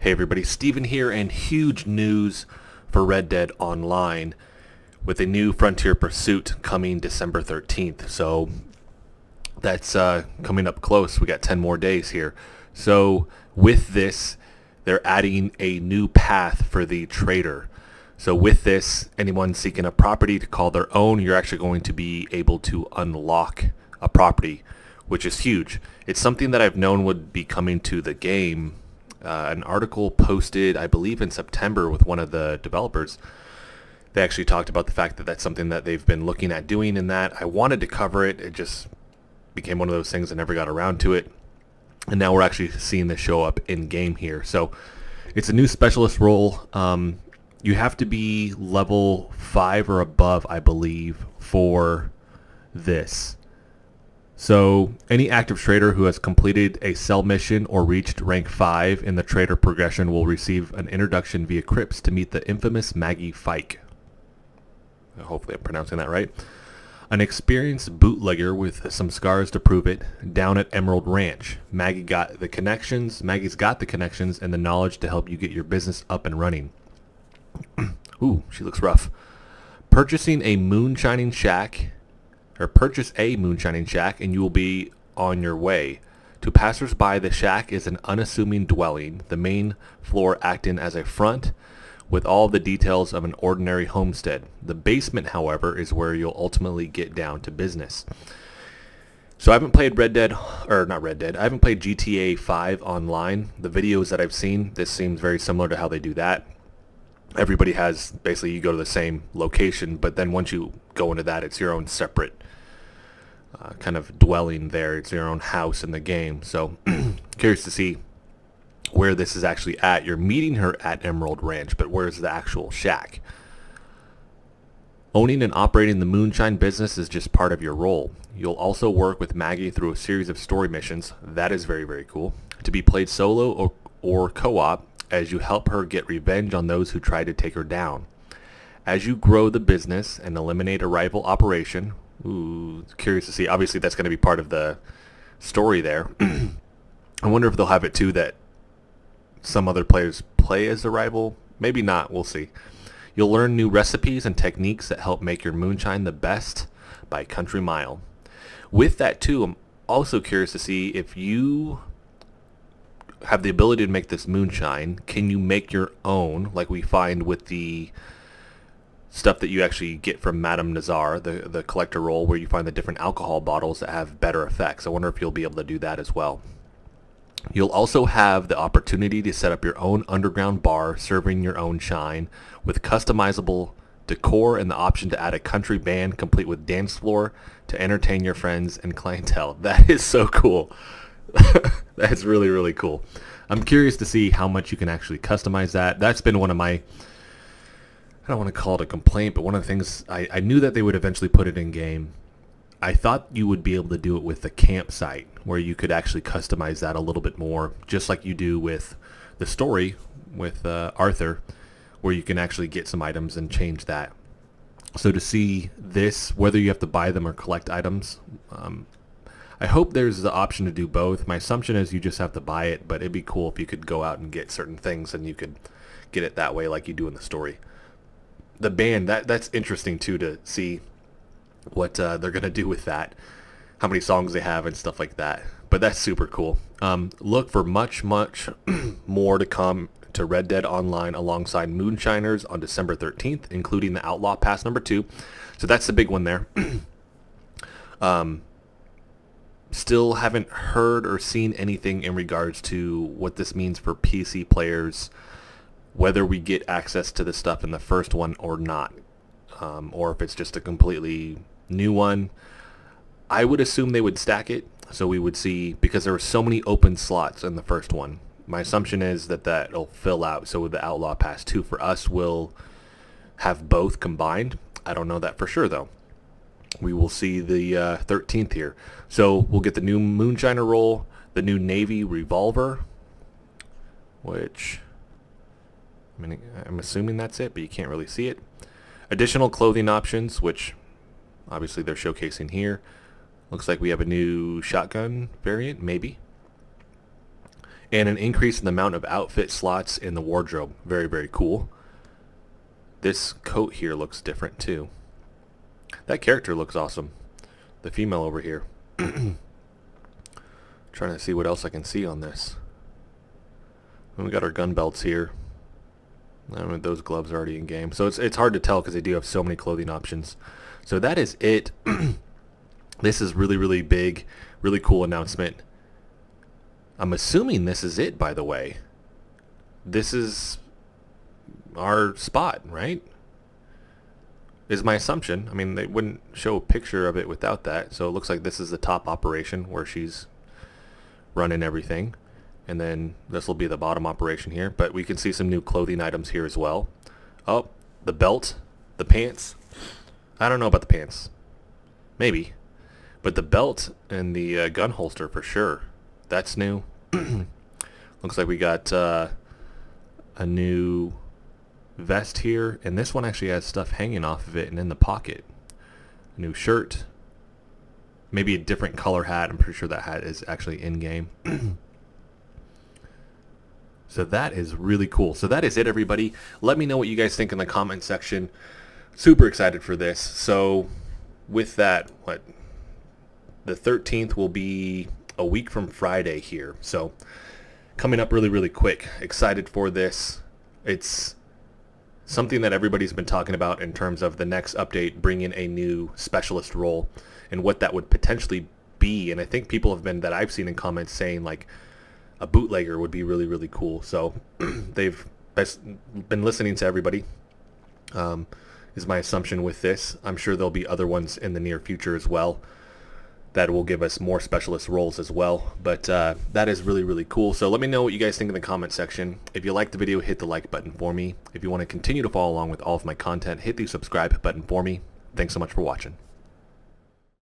Hey everybody, Steven here, and huge news for Red Dead Online with a new Frontier Pursuit coming December 13th. So that's coming up close. We got 10 more days here. So with this, they're adding a new path for the trader. So with this, anyone seeking a property to call their own, you're actually going to be able to unlock a property, which is huge. It's something that I've known would be coming to the game. An article posted, I believe, in September with one of the developers. They actually talked about the fact that that's something that they've been looking at doing, and that I wanted to cover it. It just became one of those things I never got around to it. And now we're actually seeing this show up in game here. So it's a new specialist role. You have to be level 5 or above, I believe, for this. So any active trader who has completed a cell mission or reached rank 5 in the trader progression will receive an introduction via crypts to meet the infamous Maggie Fike. Hopefully I'm pronouncing that right. An experienced bootlegger with some scars to prove it down at Emerald Ranch. Maggie's got the connections and the knowledge to help you get your business up and running. Ooh, she looks rough. Purchase a moonshining shack and you will be on your way. To passers-by, the shack is an unassuming dwelling, the main floor acting as a front with all the details of an ordinary homestead. The basement, however, is where you'll ultimately get down to business. So I haven't played I haven't played GTA 5 online. The videos that I've seen, this seems very similar to how they do that. Everybody has, basically you go to the same location, but then once you go into that, it's your own separate kind of dwelling there. It's your own house in the game. So curious to see where this is actually at. You're meeting her at Emerald Ranch, but where's the actual shack? Owning and operating the moonshine business is just part of your role. You'll also work with Maggie through a series of story missions. That is very, very cool. To be played solo or co-op as you help her get revenge on those who tried to take her down. As you grow the business and eliminate a rival operation, curious to see. Obviously, that's going to be part of the story there. I wonder if they'll have it too that some other players play as a rival. Maybe not. We'll see. You'll learn new recipes and techniques that help make your moonshine the best by a country mile. With that too, I'm also curious to see if you have the ability to make this moonshine. Can you make your own, like we find with the stuff that you actually get from Madame Nazar, the collector role, where you find the different alcohol bottles that have better effects? I wonder if you'll be able to do that as well. You'll also have the opportunity to set up your own underground bar serving your own shine with customizable decor and the option to add a country band complete with dance floor to entertain your friends and clientele. That is so cool. That's really, really cool. I'm curious to see how much you can actually customize that. That's been one of my, I don't want to call it a complaint, but one of the things, I knew that they would eventually put it in game. I thought you would be able to do it with the campsite, where you could actually customize that a little bit more, just like you do with the story with Arthur, where you can actually get some items and change that. So to see this, whether you have to buy them or collect items, I hope there's the option to do both. My assumption is you just have to buy it, but it'd be cool if you could go out and get certain things and you could get it that way like you do in the story. The band, that's interesting too, to see what they're going to do with that, how many songs they have and stuff like that. But that's super cool. Look for much more to come to Red Dead Online alongside Moonshiners on December 13th, including the Outlaw Pass number 2. So that's the big one there. Still haven't heard or seen anything in regards to what this means for PC players, whether we get access to this stuff in the first one or not, or if it's just a completely new one. I would assume they would stack it, so we would see, because there were so many open slots in the first one. My assumption is that that'll fill out, so with the Outlaw Pass 2 for us, we'll have both combined. I don't know that for sure, though. We will see the 13th here. So we'll get the new Moonshiner role, the new Navy revolver, which, I mean, I'm assuming that's it, but you can't really see it. Additional clothing options, which obviously they're showcasing here. Looks like we have a new shotgun variant, maybe. And an increase in the amount of outfit slots in the wardrobe. Very, very cool. This coat here looks different too. That character looks awesome. The female over here. Trying to see what else I can see on this. And we got our gun belts here. I mean, those gloves are already in game. So it's hard to tell because they do have so many clothing options. So that is it. This is really, really big, really cool announcement. I'm assuming this is it, by the way. This is our spot, right? Is my assumption. I mean, they wouldn't show a picture of it without that. So it looks like this is the top operation where she's running everything. And then this will be the bottom operation here. But we can see some new clothing items here as well. Oh, the belt, the pants. I don't know about the pants. Maybe. But the belt and the gun holster for sure. That's new. Looks like we got a new vest here. And this one actually has stuff hanging off of it and in the pocket. A new shirt. Maybe a different color hat. I'm pretty sure that hat is actually in-game. So that is really cool. So that is it, everybody. Let me know what you guys think in the comment section. Super excited for this. So with that, the 13th will be a week from Friday here. So coming up really, really quick. Excited for this. It's something that everybody's been talking about in terms of the next update bringing a new specialist role and what that would potentially be. And I think people have been, that I've seen in comments, saying like a bootlegger would be really, really cool. So they've been listening to everybody, is my assumption with this. I'm sure there'll be other ones in the near future as well that will give us more specialist roles as well. But that is really, really cool. So let me know what you guys think in the comment section. If you liked the video, hit the like button for me. If you want to continue to follow along with all of my content, hit the subscribe button for me. Thanks so much for watching.